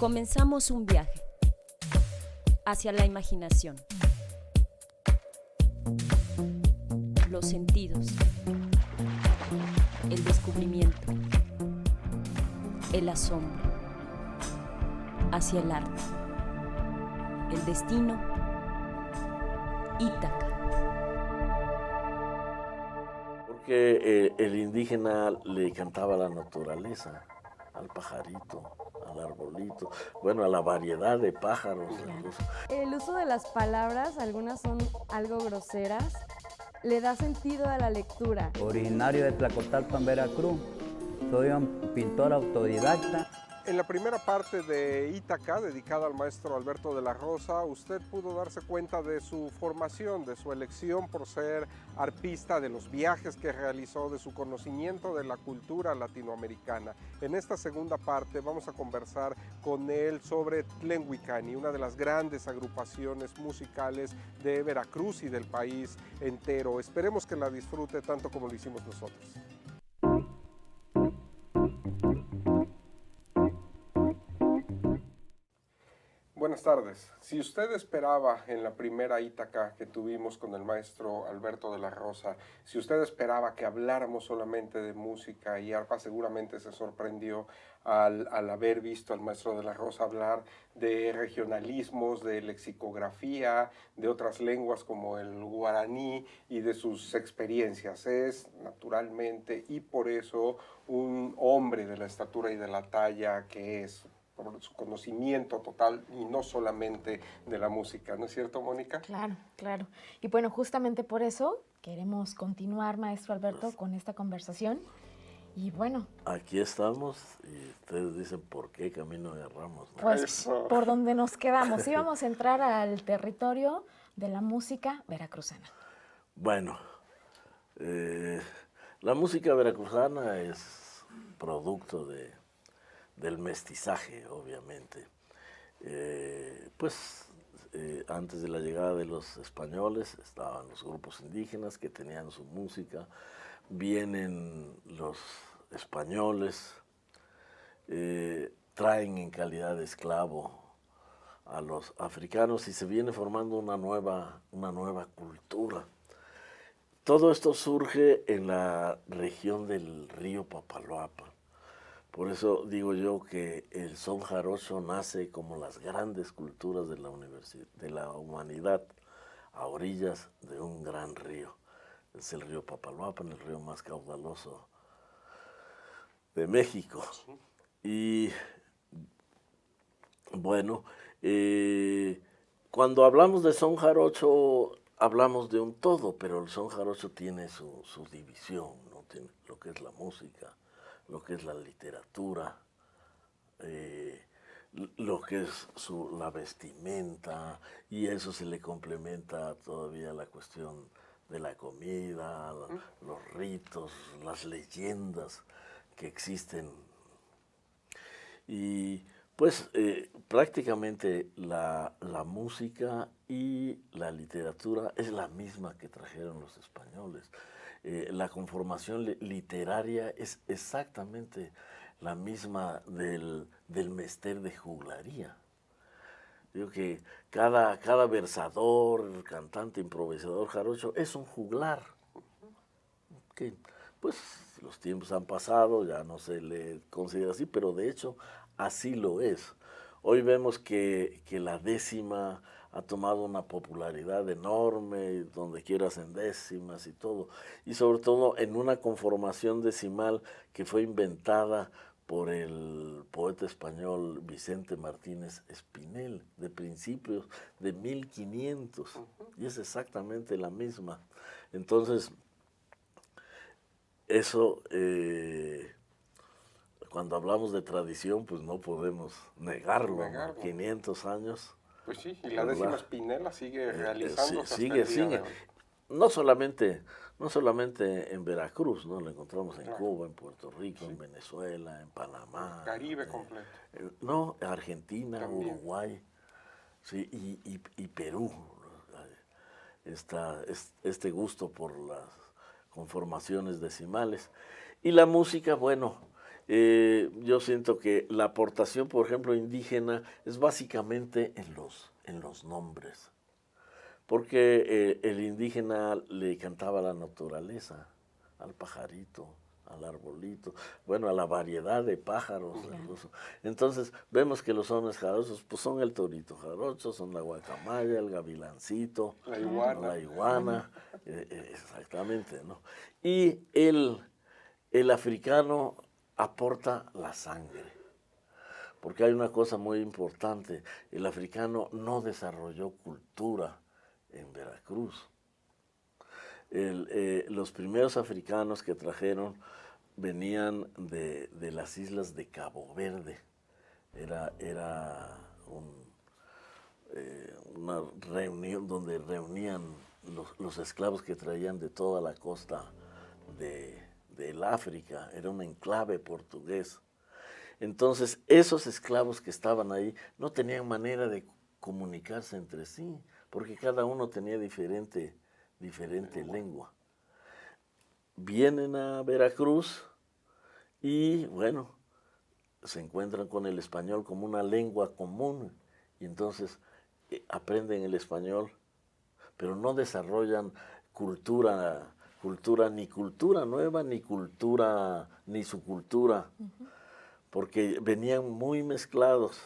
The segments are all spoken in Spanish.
Comenzamos un viaje hacia la imaginación, los sentidos, el descubrimiento, el asombro, hacia el arte, el destino, Ítaca. Porque el indígena le cantaba a la naturaleza, al pajarito, al arbolito, bueno, a la variedad de pájaros. Incluso. El uso de las palabras, algunas son algo groseras, le da sentido a la lectura. Originario de Tlacotalpan, Veracruz, soy un pintor autodidacta. En la primera parte de Ítaca, dedicada al maestro Alberto de la Rosa, usted pudo darse cuenta de su formación, de su elección por ser arpista, de los viajes que realizó, de su conocimiento de la cultura latinoamericana. En esta segunda parte vamos a conversar con él sobre Tlenhuicani, una de las grandes agrupaciones musicales de Veracruz y del país entero. Esperemos que la disfrute tanto como lo hicimos nosotros. Buenas tardes. Si usted esperaba en la primera Ítaca que tuvimos con el maestro Alberto de la Rosa, si usted esperaba que habláramos solamente de música y arpa, seguramente se sorprendió al haber visto al maestro de la Rosa hablar de regionalismos, de lexicografía, de otras lenguas como el guaraní y de sus experiencias. Es naturalmente y por eso un hombre de la estatura y de la talla que es, por su conocimiento total y no solamente de la música, ¿no es cierto, Mónica? Claro, claro. Y bueno, justamente por eso queremos continuar, maestro Alberto, con esta conversación. Y bueno, aquí estamos y ustedes dicen por qué camino agarramos, ¿no? Pues Eso. por donde nos quedamos. Íbamos a entrar al territorio de la música veracruzana. Bueno, la música veracruzana es producto del mestizaje, obviamente. Antes de la llegada de los españoles estaban los grupos indígenas que tenían su música, vienen los españoles, traen en calidad de esclavo a los africanos y se viene formando una nueva cultura. Todo esto surge en la región del río Papaloapan. Por eso digo yo que el son jarocho nace como las grandes culturas de la humanidad a orillas de un gran río. Es el río Papaloapan, el río más caudaloso de México. Y bueno, cuando hablamos de son jarocho, hablamos de un todo, pero el son jarocho tiene su división, ¿no? Tiene lo que es la música, lo que es la literatura, lo que es la vestimenta, y eso se le complementa todavía la cuestión de la comida, los ritos, las leyendas que existen. Y pues prácticamente la música y la literatura es la misma que trajeron los españoles. La conformación literaria es exactamente la misma del mester de juglaría. Digo que cada versador, cantante, improvisador jarocho es un juglar. Que, pues los tiempos han pasado, ya no se le considera así, pero de hecho así lo es. Hoy vemos que la décima ha tomado una popularidad enorme, donde quieras en décimas y todo, y sobre todo en una conformación decimal que fue inventada por el poeta español Vicente Martínez Espinel, de principios de 1500, y es exactamente la misma. Entonces, eso, cuando hablamos de tradición, pues no podemos negarlo, ¿no? 500 años. Pues sí, y la décima Espinela sigue realizándose. Sigue. No solamente en Veracruz, ¿no? Lo encontramos en Cuba, en Puerto Rico, en Venezuela, en Panamá. Caribe completo. No, Argentina, también. Uruguay, sí, y Perú. Este gusto por las conformaciones decimales. Y la música, bueno, Yo siento que la aportación, por ejemplo, indígena es básicamente en los nombres, porque el indígena le cantaba a la naturaleza, al pajarito, al arbolito, bueno, a la variedad de pájaros. Incluso. Entonces, vemos que los sones jarochos, pues son el torito jarocho, son la guacamaya, el gavilancito, la iguana, exactamente, ¿no? Y el africano aporta la sangre, porque hay una cosa muy importante, el africano no desarrolló cultura en Veracruz. Los primeros africanos que trajeron venían de las islas de Cabo Verde. Era una reunión donde reunían los esclavos que traían de toda la costa del África. Era un enclave portugués. Entonces, esos esclavos que estaban ahí no tenían manera de comunicarse entre sí, porque cada uno tenía diferente lengua. Vienen a Veracruz y, bueno, se encuentran con el español como una lengua común y entonces aprenden el español, pero no desarrollan cultura nueva, ni su cultura, porque venían muy mezclados.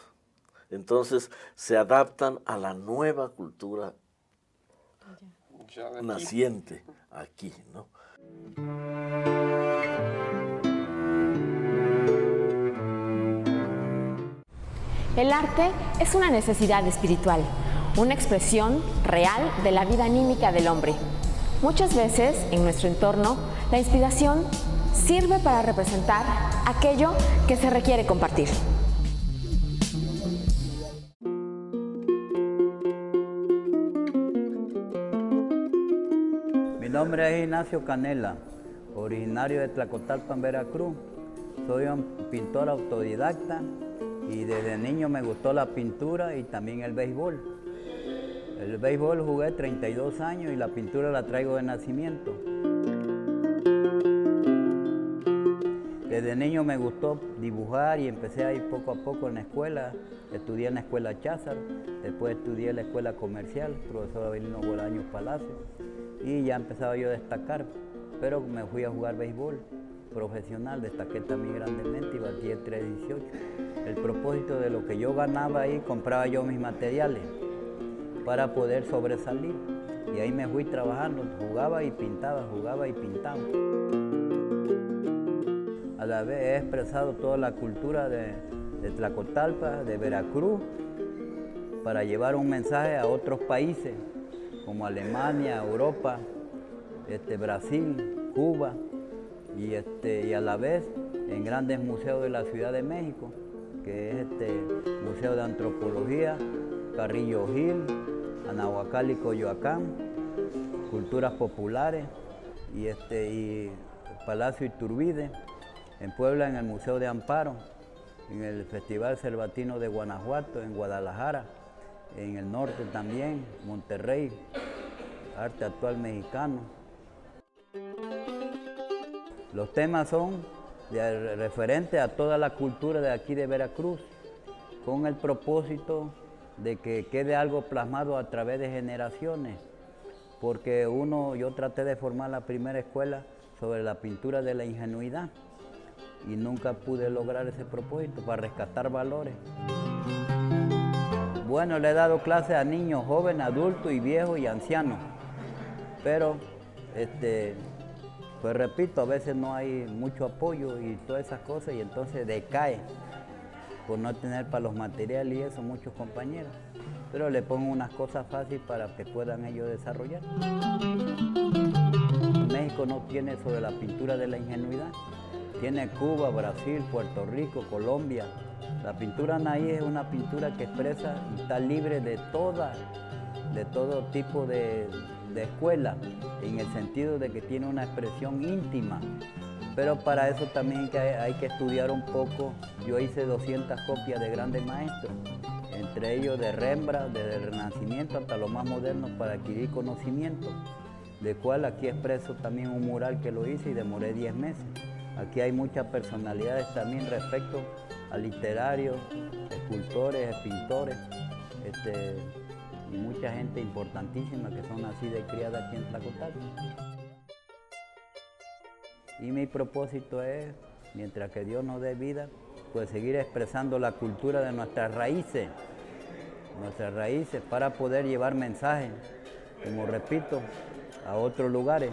Entonces se adaptan a la nueva cultura naciente aquí, ¿no? El arte es una necesidad espiritual, una expresión real de la vida anímica del hombre. Muchas veces, en nuestro entorno, la inspiración sirve para representar aquello que se requiere compartir. Mi nombre es Ignacio Canela, originario de Tlacotalpan, Veracruz. Soy un pintor autodidacta y desde niño me gustó la pintura y también el béisbol. El béisbol jugué 32 años y la pintura la traigo de nacimiento. Desde niño me gustó dibujar y empecé a ir poco a poco en la escuela. Estudié en la escuela Cházar, después estudié en la escuela comercial, profesor Avelino Bolaños Palacio, y ya empezaba yo a destacar, pero me fui a jugar béisbol profesional, destaqué también grandemente y batí el 3.18. El propósito de lo que yo ganaba ahí, compraba yo mis materiales para poder sobresalir. Y ahí me fui trabajando, jugaba y pintaba. A la vez he expresado toda la cultura de Tlacotalpa, de Veracruz, para llevar un mensaje a otros países, como Alemania, Europa, Brasil, Cuba, y a la vez en grandes museos de la Ciudad de México, que es Museo de Antropología, Carrillo Gil, Anahuacal y Coyoacán, Culturas Populares, y Palacio Iturbide, en Puebla en el Museo de Amparo, en el Festival Cervatino de Guanajuato, en Guadalajara, en el norte también, Monterrey, Arte Actual Mexicano. Los temas son referentes a toda la cultura de aquí de Veracruz, con el propósito de que quede algo plasmado a través de generaciones, porque yo traté de formar la primera escuela sobre la pintura de la ingenuidad y nunca pude lograr ese propósito para rescatar valores. Bueno, le he dado clases a niños, jóvenes, adultos y viejos y ancianos, pero pues repito, a veces no hay mucho apoyo y todas esas cosas y entonces decae por no tener para los materiales y eso muchos compañeros. Pero le pongo unas cosas fáciles para que puedan ellos desarrollar. México no tiene eso de la pintura de la ingenuidad. Tiene Cuba, Brasil, Puerto Rico, Colombia. La pintura naí es una pintura que expresa y está libre de todo tipo de escuela, en el sentido de que tiene una expresión íntima. Pero para eso también hay que estudiar un poco. Yo hice 200 copias de grandes maestros, entre ellos de Rembrandt, desde el Renacimiento hasta lo más moderno, para adquirir conocimiento, de cual aquí expreso también un mural que lo hice y demoré 10 meses. Aquí hay muchas personalidades también respecto a literarios, escultores, pintores, y mucha gente importantísima que son así de criada aquí en Tlacotalco. Y mi propósito es, mientras que Dios nos dé vida, pues seguir expresando la cultura de nuestras raíces para poder llevar mensajes, como repito, a otros lugares.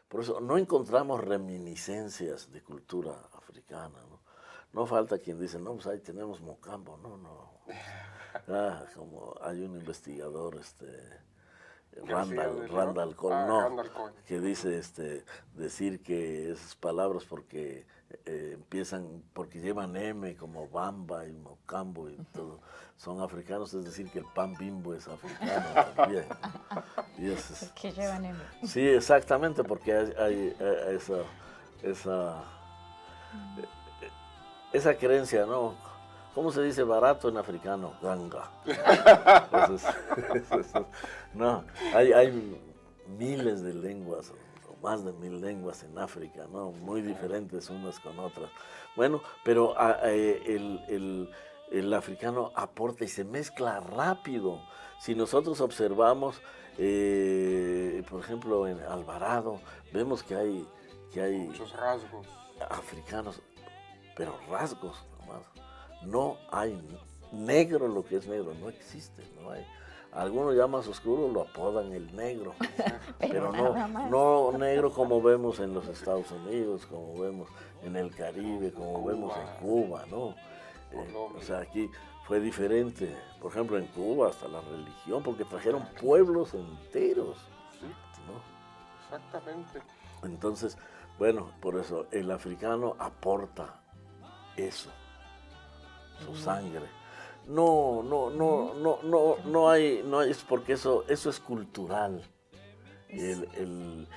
Por eso no encontramos reminiscencias de cultura africana, ¿no? No falta quien dice, no, pues ahí tenemos Mocambo, no. Como hay un investigador, Randall Cole, Randall Cole, que dice decir que esas palabras porque porque llevan M como Bamba y Mocambo y todo, son africanos, es decir que el pan Bimbo es africano también. Y que llevan M. Sí, exactamente, porque hay esa creencia, ¿no? ¿Cómo se dice barato en africano? Ganga. Entonces, no, hay miles de lenguas, o más de 1000 lenguas en África, ¿no? Muy diferentes unas con otras. Bueno, pero el africano aporta y se mezcla rápido. Si nosotros observamos, por ejemplo, en Alvarado, vemos que hay muchos rasgos africanos, pero rasgos nomás. No hay negro, lo que es negro, no existe, no hay. Algunos ya más oscuros lo apodan el negro, pero no negro como vemos en los Estados Unidos, como vemos en el Caribe, como vemos en Cuba, ¿no? O sea, aquí fue diferente. Por ejemplo, en Cuba hasta la religión, porque trajeron pueblos enteros, sí, ¿no? Exactamente. Entonces, bueno, por eso el africano aporta eso, su sangre. No hay, es porque eso es cultural. El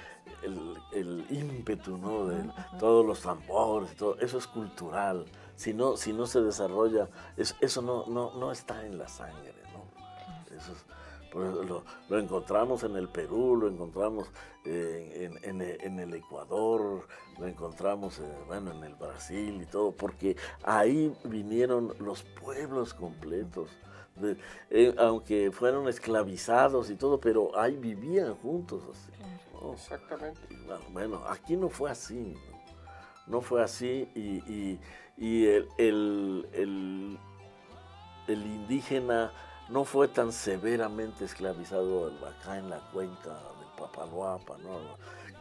ímpetu, ¿no? De todos los tambores, todo, eso es cultural. Si no se desarrolla, eso no está en la sangre, ¿no? Eso es, por eso lo encontramos en el Perú, lo encontramos en el Ecuador, lo encontramos en el Brasil y todo, porque ahí vinieron los pueblos completos, aunque fueron esclavizados y todo, pero ahí vivían juntos así, ¿no? Exactamente. Bueno, aquí no fue así, no fue así, y el indígena no fue tan severamente esclavizado acá en la cuenca del Papaloapa, ¿no?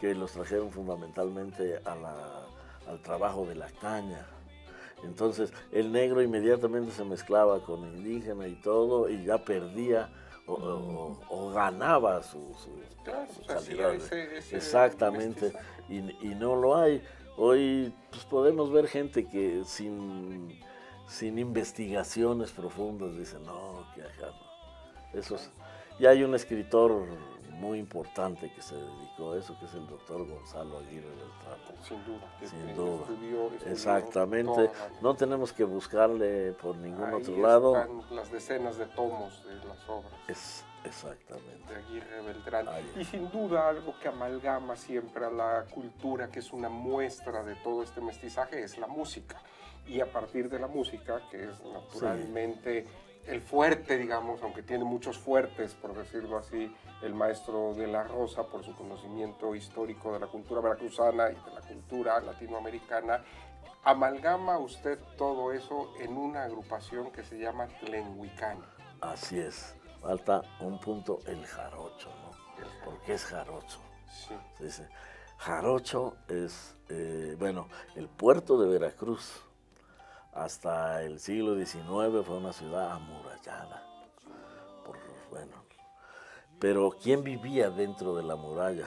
Que los trajeron fundamentalmente al trabajo de la caña. Entonces el negro inmediatamente se mezclaba con el indígena y todo, y ya perdía o ganaba su calidad. Exactamente, y no lo hay. Hoy pues, podemos ver gente que sin investigaciones profundas dice, no, que acá no. Y hay un escritor muy importante que se dedicó a eso, que es el doctor Gonzalo Aguirre Beltrán. Sin duda. Sin duda. Estudió Exactamente. No tenemos que buscarle por ningún otro lado. Están las decenas de tomos de las obras. Exactamente. De Aguirre Beltrán. Y sin duda algo que amalgama siempre a la cultura, que es una muestra de todo este mestizaje, es la música. Y a partir de la música, que es naturalmente el fuerte, digamos, aunque tiene muchos fuertes, por decirlo así, el maestro de la Rosa, por su conocimiento histórico de la cultura veracruzana y de la cultura latinoamericana, amalgama usted todo eso en una agrupación que se llama Tlenhuicán. Así es. Falta un punto, el jarocho, ¿no? ¿Por qué es jarocho? Sí. Se dice, jarocho es, el puerto de Veracruz. Hasta el siglo XIX fue una ciudad amurallada. Pero ¿quién vivía dentro de la muralla?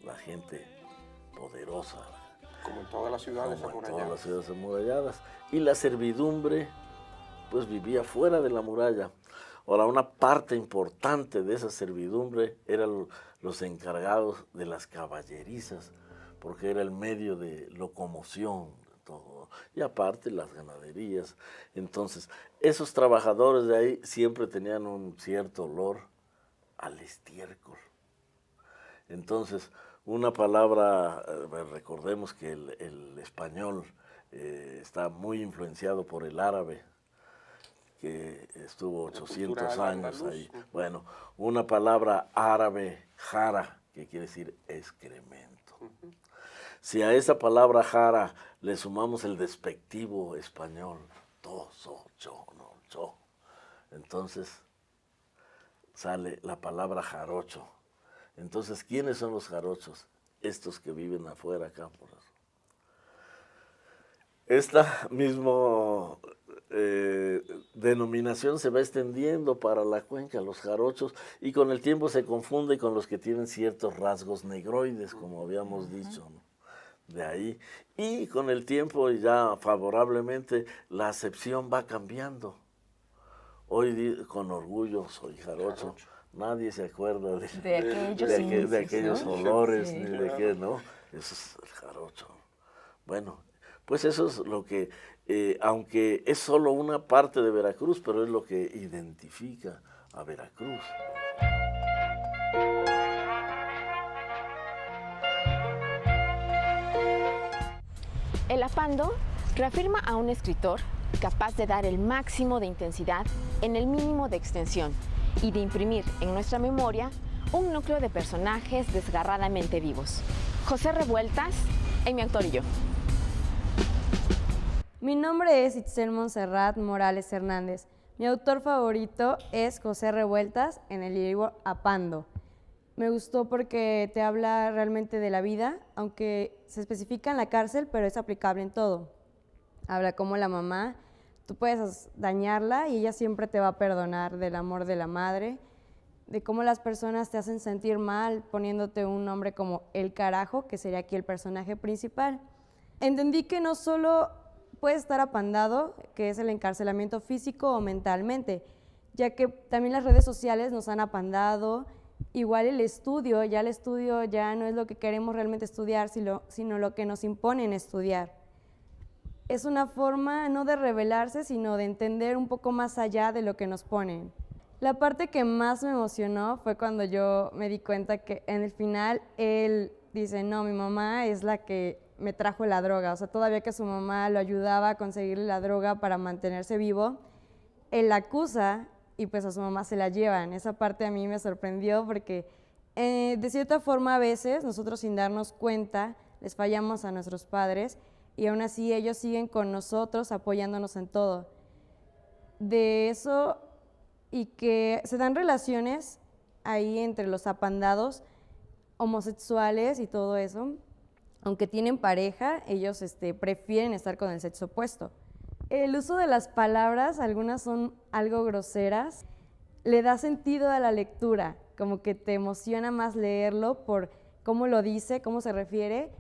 La gente poderosa. Como en todas las ciudades amuralladas. Todas las ciudades amuralladas. Y la servidumbre, pues vivía fuera de la muralla. Ahora, una parte importante de esa servidumbre eran los encargados de las caballerizas, porque era el medio de locomoción. todo. Y aparte las ganaderías. Entonces, esos trabajadores de ahí siempre tenían un cierto olor al estiércol. Entonces, una palabra, recordemos que el español está muy influenciado por el árabe, que estuvo 800 años ahí. Bueno, una palabra árabe, jara, que quiere decir excremento. Si a esa palabra jara le sumamos el despectivo español, toso, cho, entonces sale la palabra jarocho. Entonces, ¿quiénes son los jarochos? Estos que viven afuera acá, por eso. Esta misma denominación se va extendiendo para la cuenca, los jarochos, y con el tiempo se confunde con los que tienen ciertos rasgos negroides, como habíamos dicho, ¿no? De ahí. Y con el tiempo, ya favorablemente, la acepción va cambiando. Hoy, con orgullo, soy jarocho. Nadie se acuerda de aquellos ¿no? olores, Sí, ni claro. de qué, ¿no? Eso es el jarocho. Bueno, pues eso es lo que, aunque es solo una parte de Veracruz, pero es lo que identifica a Veracruz. El apando reafirma a un escritor capaz de dar el máximo de intensidad en el mínimo de extensión y de imprimir en nuestra memoria un núcleo de personajes desgarradamente vivos. José Revueltas, mi autor y yo. Mi nombre es Itzel Montserrat Morales Hernández. Mi autor favorito es José Revueltas en el libro Apando. Me gustó porque te habla realmente de la vida, aunque se especifica en la cárcel, pero es aplicable en todo. Habla como la mamá, tú puedes dañarla y ella siempre te va a perdonar, del amor de la madre, de cómo las personas te hacen sentir mal poniéndote un nombre como el carajo, que sería aquí el personaje principal. Entendí que no solo puede estar apandado, que es el encarcelamiento físico o mentalmente, ya que también las redes sociales nos han apandado. Igual el estudio ya no es lo que queremos realmente estudiar, sino lo que nos imponen estudiar. Es una forma no de rebelarse, sino de entender un poco más allá de lo que nos ponen. La parte que más me emocionó fue cuando yo me di cuenta que en el final él dice, no, mi mamá es la que me trajo la droga. O sea, todavía que su mamá lo ayudaba a conseguirle la droga para mantenerse vivo, él la acusa y pues a su mamá se la llevan. Esa parte a mí me sorprendió porque de cierta forma a veces nosotros sin darnos cuenta les fallamos a nuestros padres y aún así ellos siguen con nosotros apoyándonos en todo. De eso y que se dan relaciones ahí entre los apandados homosexuales y todo eso, aunque tienen pareja, ellos prefieren estar con el sexo opuesto. El uso de las palabras, algunas son algo groseras, le da sentido a la lectura, como que te emociona más leerlo por cómo lo dice, cómo se refiere.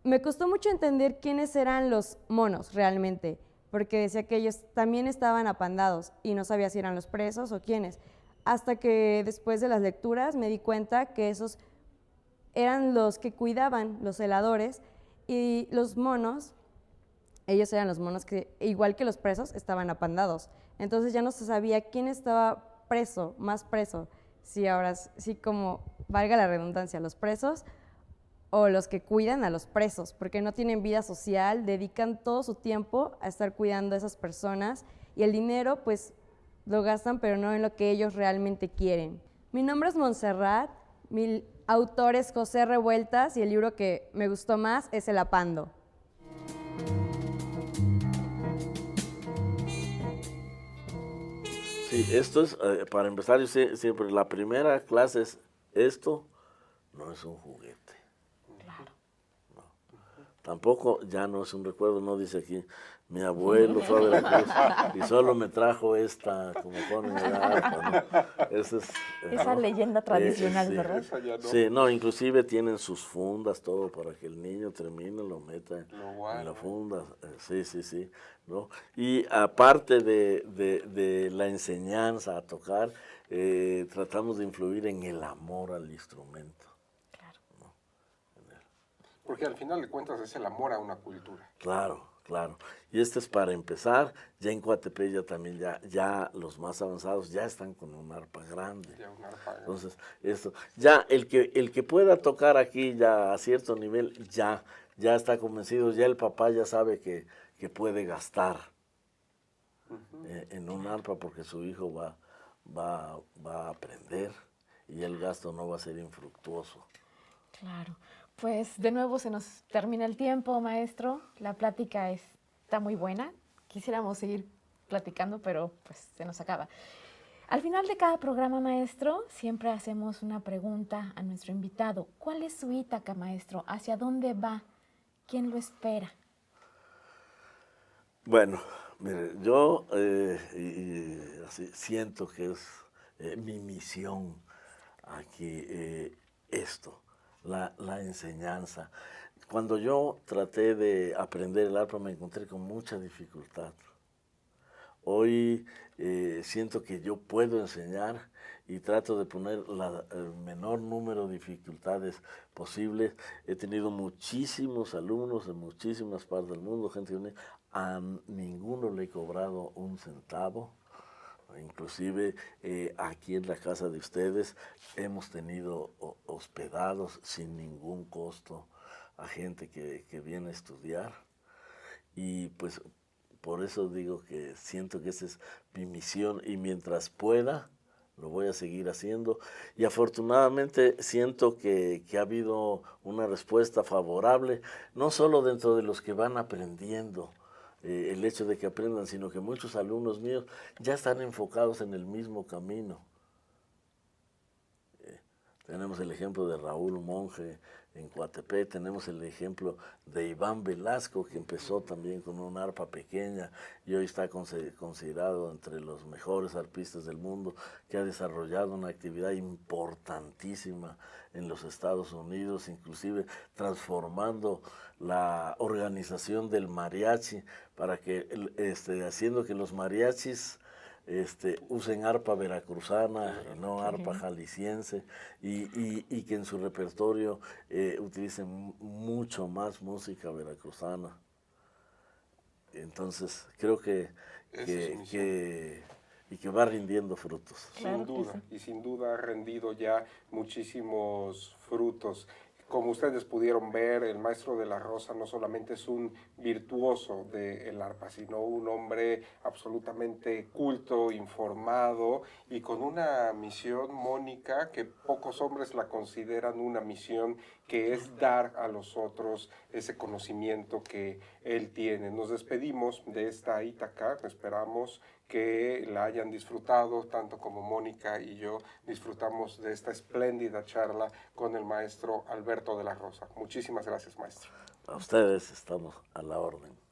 Me costó mucho entender quiénes eran los monos realmente, porque decía que ellos también estaban apandados y no sabía si eran los presos o quiénes. Hasta que después de las lecturas me di cuenta que esos eran los que cuidaban, los celadores, y los monos, ellos eran los monos que, igual que los presos, estaban apandados. Entonces ya no se sabía quién estaba preso, más preso, si ahora sí, como valga la redundancia, los presos o los que cuidan a los presos, porque no tienen vida social, dedican todo su tiempo a estar cuidando a esas personas y el dinero pues lo gastan, pero no en lo que ellos realmente quieren. Mi nombre es Montserrat, mi autor es José Revueltas y el libro que me gustó más es El Apando. Sí, esto es, para empezar, yo siempre, la primera clase es, esto no es un juguete. Claro. No. Tampoco, ya no es un recuerdo, no dice aquí, mi abuelo fue a Veracruz y solo me trajo esta, como ponen el arpa, ¿no? Esa leyenda tradicional, sí, ¿verdad? Esa ya no. Sí, no, inclusive tienen sus fundas, todo, para que el niño termine, lo meta en la funda. Sí, ¿no? Y aparte de la enseñanza a tocar, tratamos de influir en el amor al instrumento. Claro. ¿No? Porque al final de cuentas es el amor a una cultura. Claro. claro. Y este es para empezar. Ya en Coatepec ya también ya los más avanzados ya están con un arpa grande. Ya un arpa grande. Entonces, esto, ya el que pueda tocar aquí ya a cierto nivel, ya está convencido, ya el papá ya sabe que puede gastar en un arpa porque su hijo va a aprender y el gasto no va a ser infructuoso. Claro. Pues de nuevo se nos termina el tiempo, maestro. La plática está muy buena. Quisiéramos seguir platicando, pero pues se nos acaba. Al final de cada programa, maestro, siempre hacemos una pregunta a nuestro invitado. ¿Cuál es su Ítaca, maestro? ¿Hacia dónde va? ¿Quién lo espera? Bueno, mire, yo así siento que es mi misión aquí esto, la enseñanza. Cuando yo traté de aprender el arpa me encontré con mucha dificultad. Hoy siento que yo puedo enseñar y trato de poner el menor número de dificultades posibles. He tenido muchísimos alumnos en muchísimas partes del mundo, gente que a ninguno le he cobrado un centavo. Inclusive aquí en la casa de ustedes hemos tenido hospedados sin ningún costo a gente que viene a estudiar. Y pues por eso digo que siento que esa es mi misión y mientras pueda lo voy a seguir haciendo. Y afortunadamente siento que ha habido una respuesta favorable, no solo dentro de los que van aprendiendo, el hecho de que aprendan, sino que muchos alumnos míos ya están enfocados en el mismo camino. Tenemos el ejemplo de Raúl Monge en Coatepec, tenemos el ejemplo de Iván Velasco, que empezó también con una arpa pequeña y hoy está considerado entre los mejores arpistas del mundo, que ha desarrollado una actividad importantísima en los Estados Unidos, inclusive transformando la organización del mariachi para que, haciendo que los mariachis usen arpa veracruzana y no arpa jalisciense y que en su repertorio utilicen mucho más música veracruzana. Entonces creo que va rindiendo frutos. Sin duda, y sin duda ha rendido ya muchísimos frutos. Como ustedes pudieron ver, el maestro de la Rosa no solamente es un virtuoso del arpa, sino un hombre absolutamente culto, informado y con una misión, Mónica, que pocos hombres la consideran una misión, que es dar a los otros ese conocimiento que él tiene. Nos despedimos de esta Ítaca, esperamos que la hayan disfrutado, tanto como Mónica y yo disfrutamos de esta espléndida charla con el maestro Alberto de la Rosa. Muchísimas gracias, maestro. A ustedes estamos a la orden.